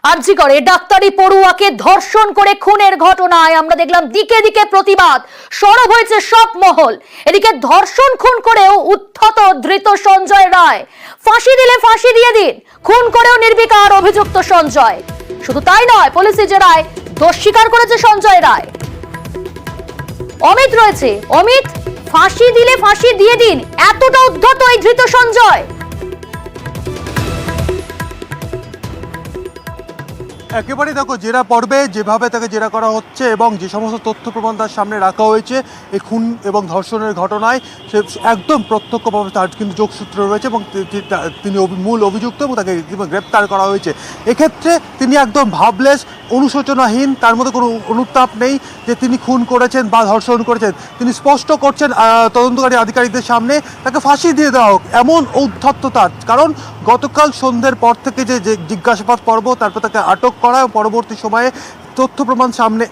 আরজি করে ডাক্তারি পড়ুয়াকে ধর্ষণ করে খুনের ঘটনায় আমরা দেখলাম দিকে দিকে প্রতিবাদ, সরব হয়েছে সব মহল। এদিকে ধর্ষণ খুন করেও উদ্ধত ধৃত সঞ্জয় রায়, ফাঁসি দিলে ফাঁসি দিয়ে দিন, খুন করেও নির্বিকার অভিযুক্ত সঞ্জয়। শুধু তাই নয়, পুলিশি জেরায় দোষ স্বীকার করেছে সঞ্জয় রায়। অমিত রয়েছে, অমিত, ফাঁসি দিলে ফাঁসি দিয়ে দিন, এতটা উদ্ধত এই ধৃত সঞ্জয়। একেবারে দেখো, জেরা পর্বে যেভাবে তাকে জেরা করা হচ্ছে এবং যে সমস্ত তথ্য প্রমাণ তার সামনে রাখা হয়েছে এই খুন এবং ধর্ষণের ঘটনায়, সে একদম প্রত্যক্ষভাবে তার কিন্তু যোগসূত্র রয়েছে এবং তিনি মূল অভিযুক্ত এবং তাকে গ্রেপ্তার করা হয়েছে। এক্ষেত্রে তিনি একদম ভাবলেস, অনুশোচনাহীন, তার মধ্যে কোনো অনুতাপ নেই যে তিনি খুন করেছেন বা ধর্ষণ করেছেন। তিনি স্পষ্ট করছেন তদন্তকারী আধিকারিকদের সামনে তাকে ফাঁসি দিয়ে দেওয়া হোক, এমন ঔদ্ধত্য তার। কারণ গতকাল সন্ধ্যের পর থেকে যে জিজ্ঞাসাবাদ পর্ব, তারপর তাকে আটক করা, পরবর্তী সময়ে তথ্য প্রমাণ সামনে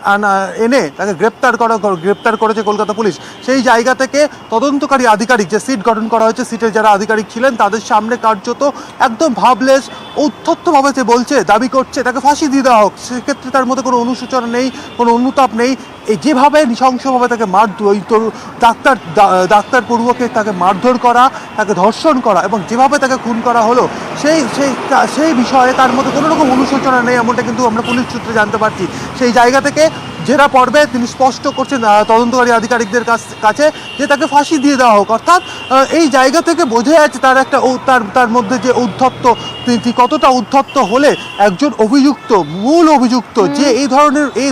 এনে তাকে গ্রেপ্তার করেছে কলকাতা পুলিশ। সেই জায়গা থেকে তদন্তকারী আধিকারিক যে সিট গঠন করা হয়েছে, সিটের যারা আধিকারিক ছিলেন তাদের সামনে কার্যত একদম ভাবলেস, ঔদ্ধত্যভাবে যে বলছে, দাবি করছে তাকে ফাঁসি দিয়ে দেওয়া হোক। সেক্ষেত্রে তার মধ্যে কোনো অনুশোচনা নেই, কোনো অনুতাপ নেই। এই যেভাবে নৃশংসভাবে তাকে ডাক্তার পড়ুয়াকে তাকে মারধর করা, তাকে ধর্ষণ করা এবং যেভাবে তাকে খুন করা হলো, সেই বিষয়ে তার মধ্যে কোনো রকম অনুশোচনা নেই, এমনটা কিন্তু আমরা পুলিশ সূত্রে জানতে পারছি। সেই জায়গা থেকে জেরা পর্বে তিনি স্পষ্ট করছেন তদন্তকারী আধিকারিকদের কাছে যে তাকে ফাঁসি দিয়ে দেওয়া হোক। অর্থাৎ এই জায়গা থেকে বোঝা যাচ্ছে তার একটা তার মধ্যে যে উদ্ধত্ত, তিনি কতটা উদ্ধত্ত হলে একজন অভিযুক্ত, মূল অভিযুক্ত, যে এই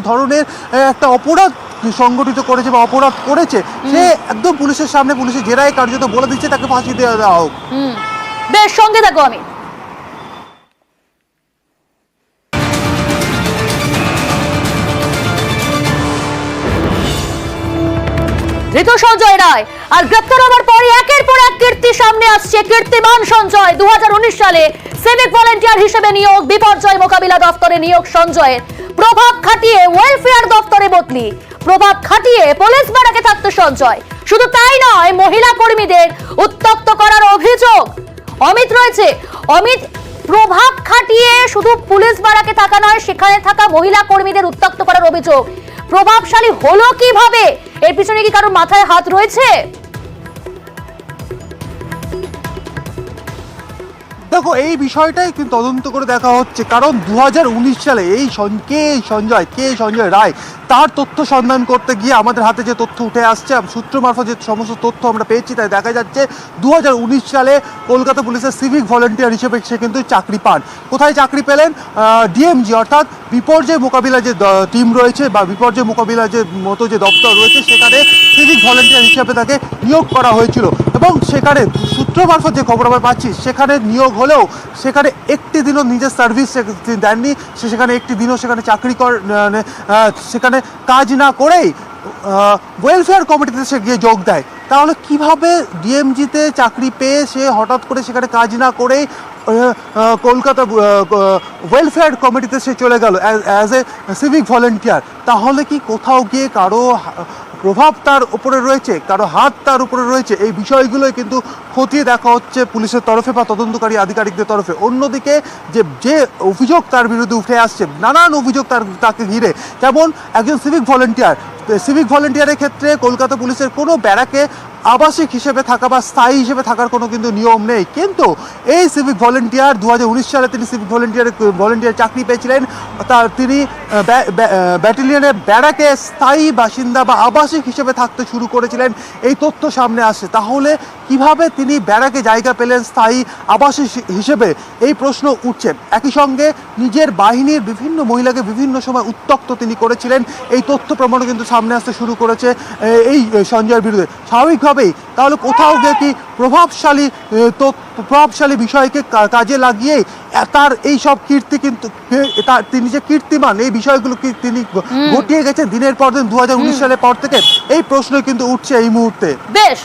ধরনের একটা অপরাধ সংগঠিত করেছে বা অপরাধ করেছে, সে একদম পুলিশের সামনে, পুলিশের জেরায় কার্যত বলে দিচ্ছে তাকে ফাঁসি দেওয়া হোক। বেশ, সঙ্গে থাকো আমি। ধৃত সঞ্জয় রায় আর গ্রেপ্তার হওয়ার পরই একের পর এক কীর্তি সামনে আসছে। কীর্তিমান সঞ্জয় 2019 সালে সিভিক ভলেন্টিয়ার হিসেবে নিয়োগ, বিপর্যয় মোকাবিলা দপ্তরে নিয়োগ সঞ্জয়ের। প্রভাব খাটিয়ে ওয়েলফেয়ার দপ্তরে বদলি, প্রভাব খাটিয়ে পুলিশ বাড়াকে থাকতো সঞ্জয়। শুধু তাই নয়, মহিলা কর্মীদের উত্ত্যক্ত করার অভিযোগ। অমিত রয়েছে, অমিত, প্রভাব খাটিয়ে শুধু পুলিশ বাড়াকে থাকা নয়, সেখানে থাকা মহিলা কর্মীদের উত্ত্যক্ত করার অভিযোগ। প্রভাবশালী হলো কিভাবে? এর পিছনে কি কারোর মাথায় হাত রয়েছে? দেখো, এই বিষয়টাই কিন্তু তদন্ত করে দেখা হচ্ছে। কারণ 2019 সালে সঞ্জয় রায়, তার তথ্য সন্ধান করতে গিয়ে আমাদের হাতে যে তথ্য উঠে আসছে, সূত্র মারফত যে সমস্ত তথ্য আমরা পেয়েছি, তাই দেখা যাচ্ছে 2019 সালে কলকাতা পুলিশের সিভিক ভলেন্টিয়ার হিসেবে সে কিন্তু চাকরি পান। কোথায় চাকরি পেলেন? ডিএমজি, অর্থাৎ বিপর্যয় মোকাবিলা যে টিম রয়েছে বা বিপর্যয় মোকাবিলা যে মতো যে দপ্তর রয়েছে, সেখানে সিভিক ভলেন্টিয়ার হিসেবে তাকে নিয়োগ করা হয়েছিল। এবং সেখানে সূত্র মারফত যে খবর আমরা পাচ্ছি, সেখানে নিয়োগ হলেও সেখানে একটি দিনও নিজের সার্ভিস দেননি। সেখানে একটি দিনও সেখানে সেখানে কাজ না করেই ওয়েলফেয়ার কমিটিতে সে গিয়ে যোগ দেয়। তাহলে কিভাবে ডিএমজিতে চাকরি পেয়ে সে হঠাৎ করে সেখানে কাজ না করেই কলকাতা ওয়েলফেয়ার কমিটিতে সে চলে গেল অ্যাজ এ সিভিক ভলেন্টিয়ার? তাহলে কি কোথাও গিয়ে কারো প্রভাব তার উপরে রয়েছে, কারো হাত তার উপরে রয়েছে? এই বিষয়গুলোই কিন্তু খতিয়ে দেখা হচ্ছে পুলিশের তরফে বা তদন্তকারী আধিকারিকদের তরফে। অন্যদিকে যে অভিযোগ তার বিরুদ্ধে উঠে আসছে, নানান অভিযোগ তাকে ঘিরে, যেমন একজন সিভিক ভলেন্টিয়ারের ক্ষেত্রে কলকাতা পুলিশের কোনো ব্যারাকে আবাসিক হিসেবে থাকা বা স্থায়ী হিসেবে থাকার কোনো কিন্তু নিয়ম নেই। কিন্তু এই সিভিক ভলেন্টিয়ার 2019 সালে তিনি সিভিক ভলেন্টিয়ার চাকরি পেয়েছিলেন। তিনি ব্যাটালিয়নের ব্যারাকে স্থায়ী বাসিন্দা বা আবাসিক হিসেবে থাকতে শুরু করেছিলেন, এই তথ্য সামনে আসে। তাহলে কিভাবে তিনি ব্যারাকে জায়গা পেলেন স্থায়ী আবাসিক হিসেবে, এই প্রশ্ন উঠছে। একই সঙ্গে নিজের বাহিনীর বিভিন্ন মহিলাকে বিভিন্ন সময় উত্ত্যক্ত তিনি করেছিলেন, এই তথ্য প্রমাণও কিন্তু সামনে আসতে শুরু করেছে এই সঞ্জয়ের বিরুদ্ধে। স্বাভাবিকভাবেই তাহলে কোথাও গিয়ে কি প্রভাবশালী বিষয়কে কাজে লাগিয়ে তার এই সব কীর্তি, কিন্তু তিনি যে কীর্তিমান, এই বিষয়গুলো কি তিনি ঘটিয়ে গেছেন দিনের পর দিন 2019 সালের পর থেকে? এই প্রশ্ন কিন্তু উঠছে এই মুহূর্তে। বেশ।